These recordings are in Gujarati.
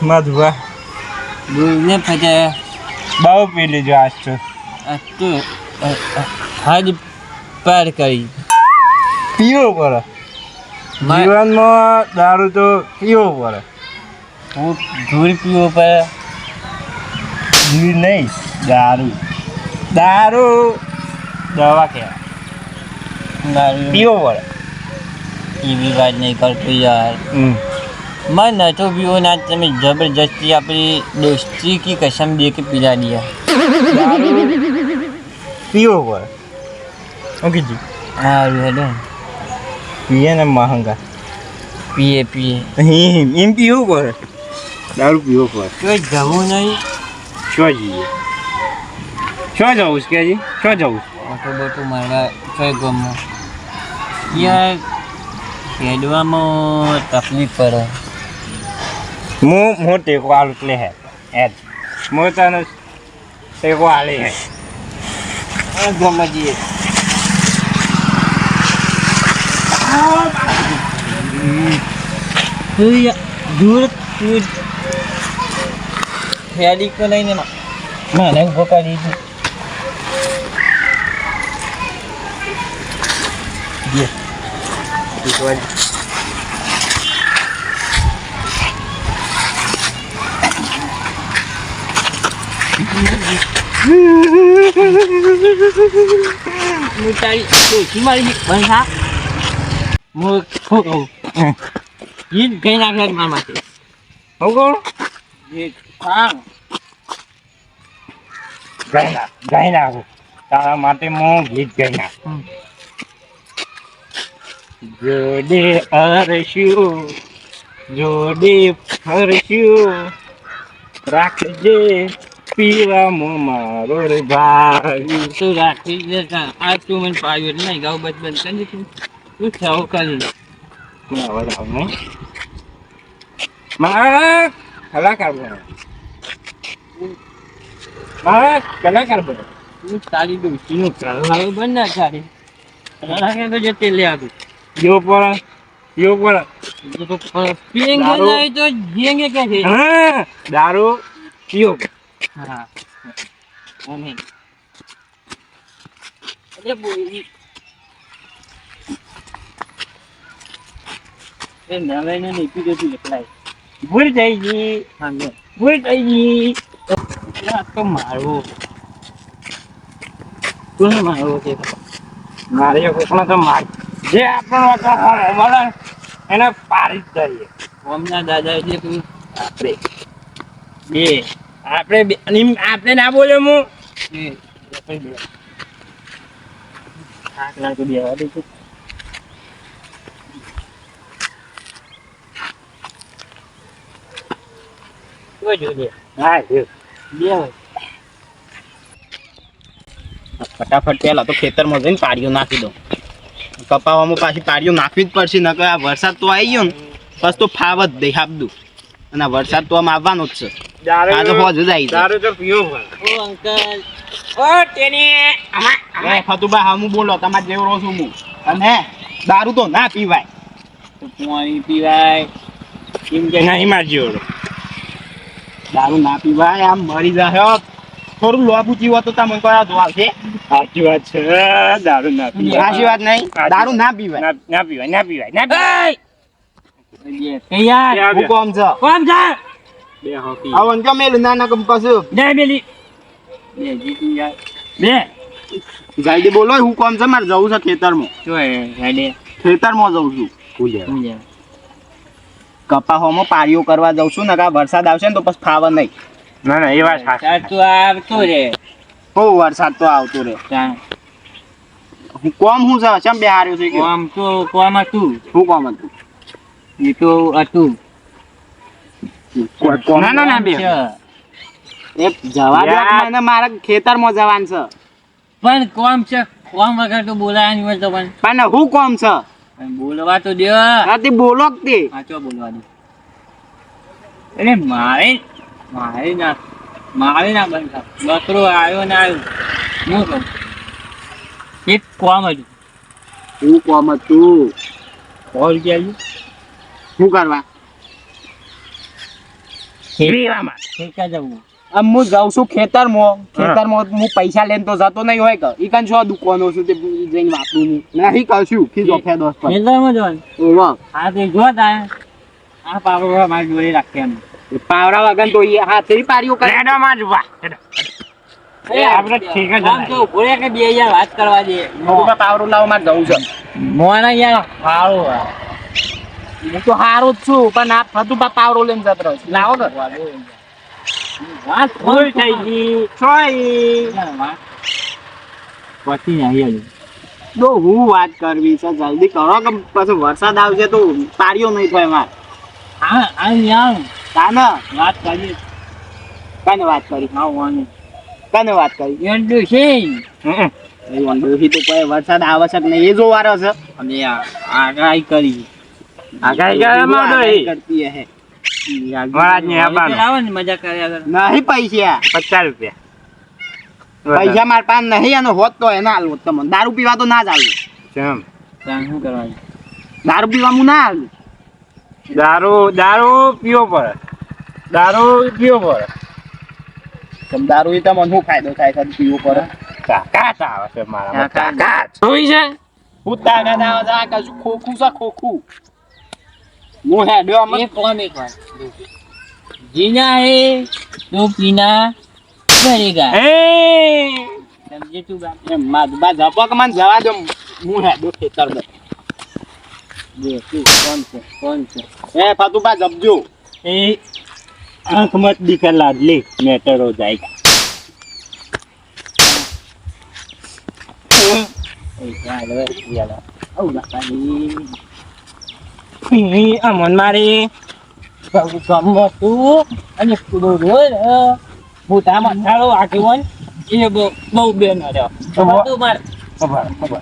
મધુવા દૂધને ફટાયા બહુ પી લીધું આજ તો. હદ પાર કરી. પીવો પડે જીવનમાં, દારૂ તો પીવો પડે. હું ધૂળ પીવો પડે. ધૂળ નહીં, દારૂ. દારૂ દવા કહેવાય, પીવો પડે. એવી વાત નહીં કરતો યાર. मैं न तो भी हो ना तुम्हें जबरदस्ती अपनी दोस्ती की कसम दे के पिला दिया. पीओ पर ओके जी. हाँ हेलो पिए ना महंगा पिए पिए इन पीओ पर दारू पीओ पर क्यों जाऊँ नहीं क्यों जी क्यों जाऊँ उसके जी क्यों जाऊँ ऑटो बोटो मारा कई गम यार ખેડવામાં તકલીફ પડે. હું ટેકો આલું એટલે હે એજ હું તને ટેકો આલી હે ગમજી દૂર દૂર ફેરી કો લઈને મને ઉભો કરી દીધું. તારી ડોશી મારી બંધા હું કહું ગીત ગઈ નાખ્યા મારા માટે. હું કહું ગીત હા ગાઈ નાખું તારા માટે હું ગીત ગાઈ નાખું. જોડે અરસ્યું જોડે ફરસ્યું રાખજે પીવામાં મારો રે ભાઈ. તું રાખી દે આ તું મને પાડ્યું એટલે નહીં ગાઉં બચ બંધ કરી દીધું. તું થવું કરી મારા કલાકાર બને મારા કલાકાર બને. તું તારી ડોશીનું કલાકાર બન ના તારી કલાકાર તો જતે લે આપું યો પણ पियेंगे नहीं तो जिएंगे कैसे. हाँ दारू पियो. हाँ नहीं अरे बोली ये नवे ने नहीं पी देती लगता है. भूल जाएगी हाँ मैं भूल जाएगी इतना तो मारो तू मारो के मारे कोसमा तो मार जे આપણો વાતો મળે એને પારી જ દઈએ. ઓમના દાદા એટલે તું આપણે ના બોલ્યો હું થાક લાગે બેવા દે છે. જોજે હા બે ફટાફટ પહેલા તો ખેતરમાં જઈને પાડીઓ નાખી દો. કપાવામાં પાછી પાડીઓ નાખવી જ પડશે, નકર આ વરસાદ તો આવી ગયો ને બસ તો ફાવ જ દઈ આપદું. અને આ વરસાદ તો આમ આવવાનો જ છે. આજે હોજ જ આવી જાય. દારૂ તો પીવો ઓ અંકલ ઓ તેની ફતુબા હું બોલો તમારે જેવડો છું હું. અને દારૂ તો ના પીવાય. તો પાણી પીવાય એમ કે નહીં મારજો દારૂ ના પીવાય, આમ મરી જાય. થોડું લોબુ જીવો તો તમે કયા ધોવાલ છે. સાચી વાત છે દારૂ ના પીવાય. સાચી વાત નહીં, દારૂ ના પીવાય. ના પીવાય ના પીવાય ના પીવાય. તૈયાર હું કોમ છે કોમ છે બે હોકી આ વંકા મેલું ના ના કમ પાછું બે બેલી બે જીતી યાર બે જલ્દી બોલો. હું કોમ છે મારે જવું છે ખેતરમાં. શું હેડે ખેતરમાં જઉં છું. કપાહોમાં પારીઓ કરવા જઉં છું. નકા વરસાદ આવશે ને તો પછી ફાવે નહીં. ના ના એ વાત સાચી. તું આવતો રે બહુ વરસાદ તો આવતો રહે. ત્યાં હું કોમ હું છે ચમ બે હાર્યો છે કે કોમ તો કોમ હતું હું કોમ હતું એ તો હતું કોમ ના ના ના બે એક જવા દો મને મારા ખેતરમાં જવાનું છે. પણ કોમ છે કોમ વગર તો બોલાય નહીં હોય તો પણ હું કોમ છે પણ બોલવા તો દે રાતે બોલો કે તે સાચો બોલવા દે. એટલે મારે ના બનતા બકરો આવ્યો ને આવ્યો હું કહું એક કોમ હતું હું કોમ હતું. 100 રૂપિયા આવ્યું શું કરવા પીવામાં ઠેકા જવું આમ હું જાઉં છું ખેતરમાં હું પૈસા લઈને તો જતો નહીં હોય કે ઈ કાન શું દુકાનો છું તે જઈને વાપરું નહીં કશું ખીજો ફે દોસ્ત પર ખેતરમાં જવાનું ઓવા હા તે જો તા આ પાવડો મારી જોડે રાખે એમ પાવડા વગર તો ઈ હાથેથી પારીઓ કરે લેડોમાં જ ઉભા એ આપણે ઠીક જ આમ તો ઉભો રહે કે બે યાર વાત કરવા દે મોટું પાવડો લાવો મારે જવું છે મોના યાર ફાળો હું તો હારું જ છું પણ આ ફતું પાવડો લઈને જતો રહું છું. લાવો કે વાત ભૂલ થઈ ગઈ સોરી પછી નહીં તો હું વાત કરવી છે જલ્દી કરો કે પછી વરસાદ આવશે તો પારીઓ નહીં થાય મારે હા આ યાર કાને વાત કરી કાને વાત કરી હા વાની કાને વાત કરી યાર છે એ વંડોહી તો કોઈ વરસાદ આવશે કે નહીં એ જોવાનો છે અને આગાહી કરી આગાહી કરવામાં દોઈ કરતી હે મહારાજ ને આપવાનું આવો ને મજા કર્યા કર નહીં પૈસા 50 રૂપિયા પૈસા માર પાસે નહીં અને હોત તો એના હાલવું તમને દારૂ પીવા તો ના જ હાલવું કેમ શું કરવાનું દારૂ પીવા હું ના હાલું દારૂ પીવો પડે તમે દારૂ એ તમને શું ફાયદો થાય છે પીવું પડે કાચ આવે છે મારા કાચ. જોઈ છે હું તાકાત આવે છે આ કશું ખોખું છે ખોખું હું હેડ્યો આમ एक कौन एक बार जीना है तो पीना पड़ेगा એ समझे तू बात એમ માધબા ઝપક મને જવા દો હું હેડ્યો ખેતર દે देख तू कौन से એ ફતુબા જપજો એ આંખ મત દિખા લાડલી મેટર હો જાયગા ऐसा लो यार ओ लखानी અમન મારી ગમો તું અને પૂરો રોજ મોટા મઠાળો આગેવાન એ બહુ બેન રહ્યો તું માર ખબર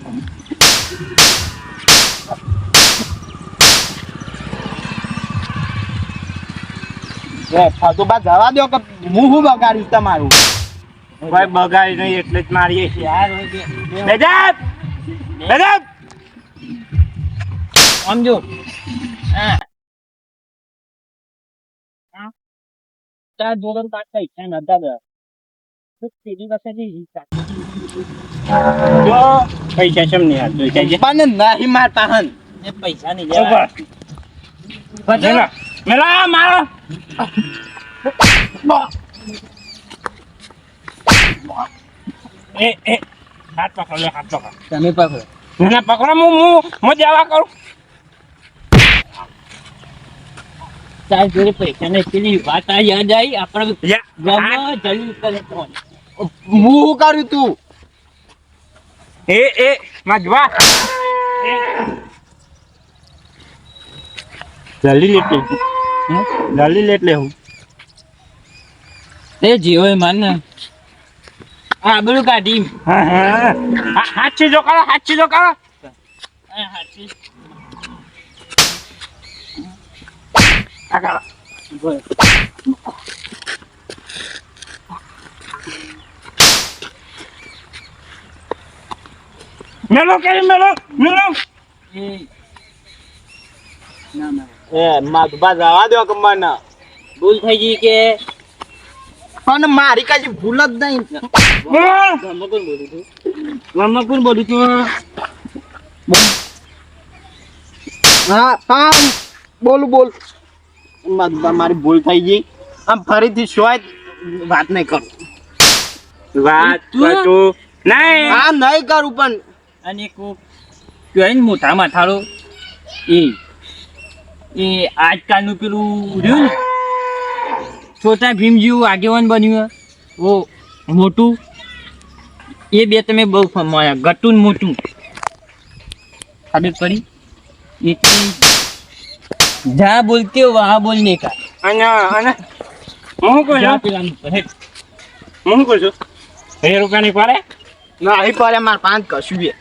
એ ફતુબા જવા દો કે હું શું બગાડીશ તમારું કોઈ બગાડી નહીં એટલે જ મારીએ છીએ यार બેજાત સમજો હા તાર જોડન પાછા ઈચ્છા નતા દે તેરી પાસે જો પૈસા કેમ નહીં હાથ જોઈ જાય પણ નહીં માર પાહન એ પૈસા નહીં ઉપર મેલા મેલા મારો એ હાથ પકડો તમે પકડો મને પકડો હું જવા કરું તાર જોડે પૈસા ને પેલી વાત આ યાદ આવી આપણે યા જલ્દી કરે તો હું શું કર્યું તું એ મજવા જલ્દી લેટ લે હું તે જીવો માન ને આ બધું કાઢી હાચી જો કરો હાથી આ કરો મેલો એ ના ના એ માધબા જવા દો કે મને ભૂલ થઈ ગઈ કે પણ મારી કાજી ભૂલ જ નહીં ઘરમાં કોણ બોલું તું હા કામ બોલ માધબા મારી ભૂલ થઈ ગઈ આમ ફરીથી શોય વાત નહીં કરું વાત તું નહીં હા નહીં કરું પણ અને કોક કહેવાય ને મોટા માથાળો એ આજકાલનું પેલું રહ્યું ને છોટા ભીમ જેવું આગેવાન બન્યું ઓ મોટું એ બે તમે બહુ ફમાયા ગટું ને મોટું ખબર પડી એટલે જા બોલતે હો વહાં બોલને કા અને હું કહું જા છું પેલાનું પર હેઠ. હું કહું છું 1000 રૂપિયાની પડે ના અહીં પર મારે પાંચ કશું બી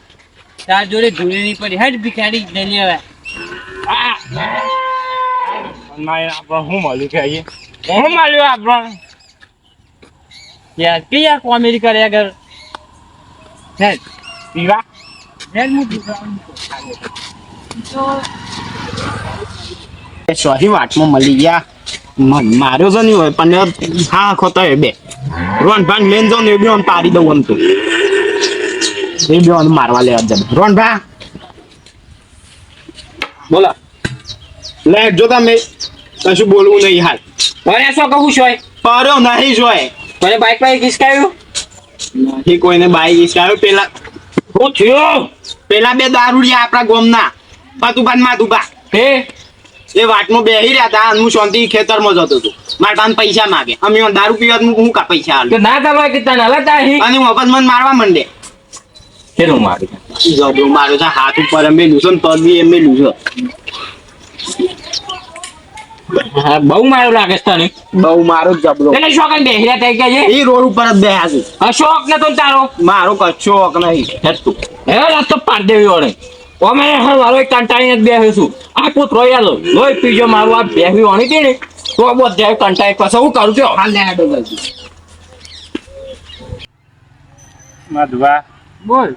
તાર જોડે ધૂળી નહીં પડી હેઠ ભિખારી લઈ લેવા મારે આપણે શું મળ્યું કે અહીંયા હું મળ્યું આપણે યાર કે યાર કોમેડી કરે અગર હેઠ પીવા હેઠ હું ભિખારી તો સોરી વાટમાં મળી ગયા માર્યો તો નહીં હોય પણ હા ખોતા એ બે રોનભાન લઈને જાઉં ને એ બે આમ પાડી દઉં આમ તો એ બે આમ મારવા લેવા જાય રોનભા બોલો લે જો તમે કશું બોલવું નહીં હાલ મને શું કહું છો પાડ્યો નહીં જોય મને બાઈક પર ખિસકાયું નહીં કોઈને બાઈક ઈચ્છાયો પેલા શું થયું પેલા બે દારૂડિયા આપણા ગોમના પતુભાન માધુભા હે એ વાટમાં બેહી રહ્યા હતા હું શાંતિ ખેતરમાં જતો હતો મારા પાસે પૈસા માંગે અમે દારૂ પીવા હું કા પૈસા હાલ તો ના તમારે કે તને હલતા હી અને મફત મને મારવા માંડે કેનું મારી જબરો માર્યો છે હાથ ઉપર મેલું છે ને પગ બી એમ મેલું છે હા બહુ મારું લાગે છે તને બહુ મારો જબરો એટલે શોખ બેહ્યા થઈ ગયા છે એ રોડ ઉપર જ બેહ્યા છે અશોક ને તો તારો મારો કચ્છો હક નહીં હેતું હે રસ્તો પાડ દેવી ઓળે અમે હા મારો એક કંટાળીને જ બેહ્યો છું આ પુત્રો યાલો લોહી પીજો મારું આ બેહવી ઓણી હતી ને તો બહુ જાય કંટાળી પછી હું કરું છું હાલ લે આડો ગલતી મધવા બોલ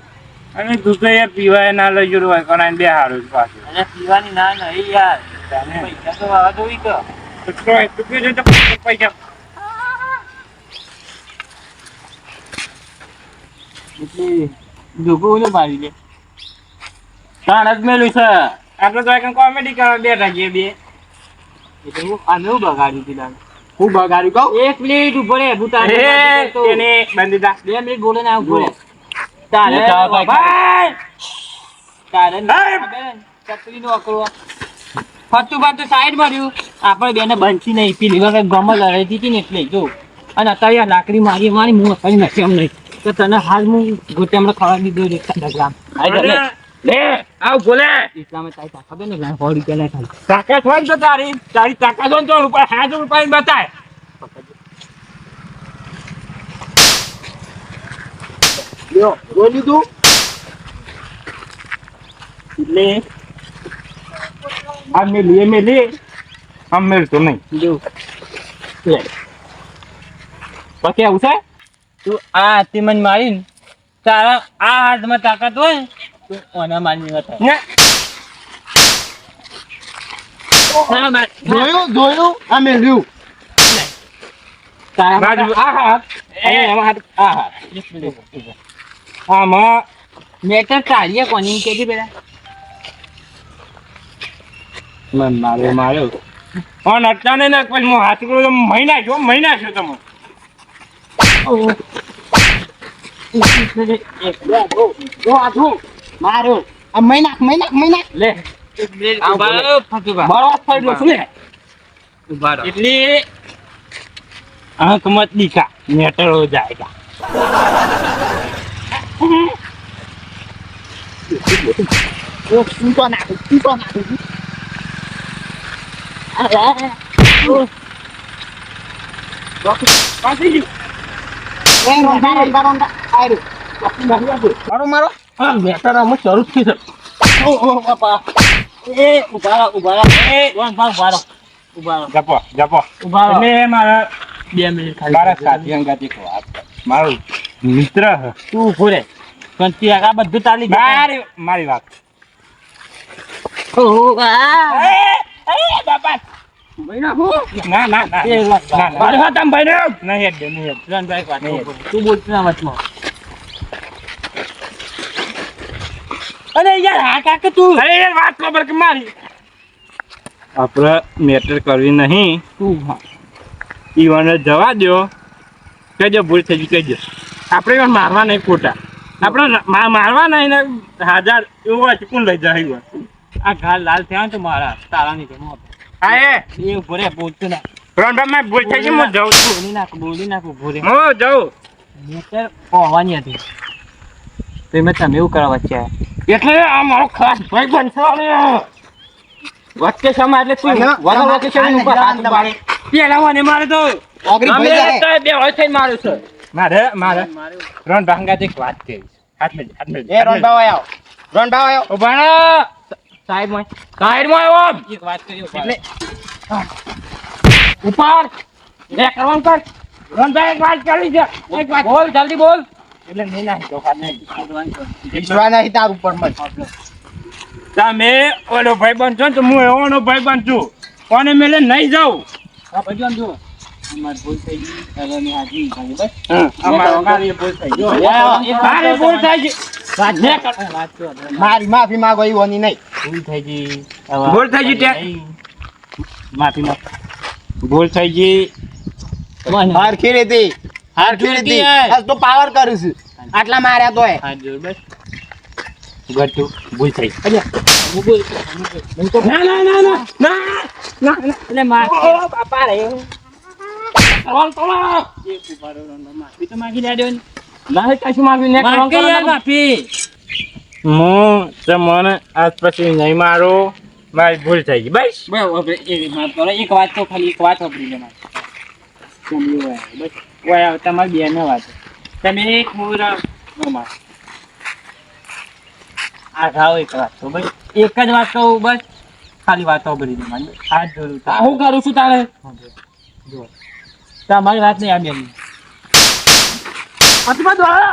અને તું તો એ પીવાય ના લઈ જોડું હોય કોના બે હારું પાછું અરે પીવાની ના નહીં યાર પૈસા તો વાવા દોઈ કે તું પીજો તો પૈસા એટલે જોગું ને મારી દે તાણ જ મેલું છે આપણે તો એક કોમેડી કરવા બેઠા છીએ બે એટલે હું આને હું બગાડ્યું તું હું બગાડ્યું કહું એક મિનિટ ઉભો રે હું તારે એને બંધી દા 2 મિનિટ બોલે ને ઉભો રે તારે ભાઈ તારે એ! ચકલી નો અકરો ફરતું ફરતું સાઈડ માર્યું આપણે બેને બંસી નહીં પીલી વગર ગમે લડાઈ હતી ને એટલે જો અને અત્યારે આ લાકડી મારી મારી હું અત્યારે નથી એમ નહીં તો તને હાલ હું ગોટેમડે ખવા દીધો રે ગ્રામ લે આવ બોલે ઇસ્લામે તારી તાકાત ને ગ્રામ 100 રૂપિયા લે ખાલી તાકાત હોય તો તારી તાકાત હોય તો રૂપિયા 60 રૂપિયા બતાય લ્યો બોલી દીધું એટલે આ મેલી આમ મેળતો નહીં જો લે પછી આવું છે તું આ હાથથી મને મારીને તારા આ હાથમાં તાકાત હોય તો ઓના મારી થાય ને જોયું આ મેલ્યું બાજુ આ હાથ અને એમાં હાથ આ હાથ આમાં મેટર તારીએ કોની કેજી પેલા માર્યો અને અચાનક ને પછી હું હાથ કરું તો મહિના છો તમે માર્યો આ મહિના લે બરાબર થઈ ગયો છું ને એટલે આંખ મત દીખા મેટર હો જાયગા તું નાખું મારો હા મેટર આમાં શરૂ થઈ છે જપો એટલે મારા 2 મિનિટ મારા સાથી અંગાત એક વાત કર. મારો મિત્ર હે. તું ઉભો રે કંતી આગા બધું તાલી મારી વાત બાપા ના મારી વાત આમ ભાઈ નહીં હેડ દે નહીં હેડ. તું બોલતી ના વચમાં અરે યાર હા કાકે તું અરે યાર વાત ખબર કે મારી આપણે મેટર કરવી નહીં તું હા ઈવાને જવા દો કહેજો ભૂલ થઈ ગઈ કહેજો આપણે ઈવન મારવા નહીં ખોટા આપણે મારવા નહીં ને 1000 એવું હોય કોણ લઈ જાય આ ઘા લાલ થયા તો મારા તારા ની કેમ હા એ ઉભો રે બોલતું ના રોંડા મેં ભૂલ થઈ ગઈ હું જાઉં છું બોલી નાખ ઉભો રે હું જાઉં મેટર હોવાની હતી તો મેં તમે એવું કરવા વચ્ચે એટલે આ મારો ખાસ ભાઈ બનશે વચ્ચે સમા એટલે તું વગર વચ્ચે છે ઉપર હાથ બાળે પેલા મને મારે તો બે હોય થઈને મારું છે મારે રણ ભાંગા એક વાત કરી હાથ મેં એ રોન ભાવ આયો ઉભા સાહેબ આવ્યો એક વાત કરી એટલે ઉપર લે કરવાનું કર રણભાઈ એક વાત કરી છે એક વાત બોલ જલ્દી બોલ એટલે નહીં નાખી દો ખાને વિશ્વા નહીં તાર ઉપર મત તમે ઓલો ભાઈ બન છો ને તો હું એવો ભાઈ બન છું કોને મેલે નહીં જાઉં આ બાજુ આમ જુઓ. અમાર ભૂલ થઈ ગઈ. હવે અમે હાજી ભાઈ બસ. અમારી ભૂલ થઈ ગઈ. મારી ભૂલ થઈ ગઈ. વાત કરો. મારી માફી માંગો એ ઓની નહીં. ભૂલ થઈ ગઈ. ભૂલ થઈ ગઈ તે. માફી માંગ. ભૂલ થઈ ગઈ. હારખી રીતી બસ તો પાવર કરું છું આટલા માર્યા તોય હાથ જોડ બસ. ગટુ ભૂલ થઈ. હું બોલ. ના ના ના ના ના ના એટલે માર બાપા રે ચાલ ચાલ માફી તો માંગી લેજો ને. ના કશું માફી ને માંગે યાર માફી. હું તમને આજ પછી નહીં મારો મારી ભૂલ થઈ ગઈ બસ. બરાબર એક માફ કરો. એક વાત તો ખાલી એક વાત વાપરી લે મારે. જમલું હોય બસ. ઓય તમારી બેન વાત તમે એક પૂરા નોમાં આ ખાઓ એક વાત તો બસ. એક જ વાત કહું બસ. ખાલી વાતો ભરી દે મારે. હાથ જોડું આ હું કરું છું તારે જો તમારી વાત નહીં આ બેન. અત્યારે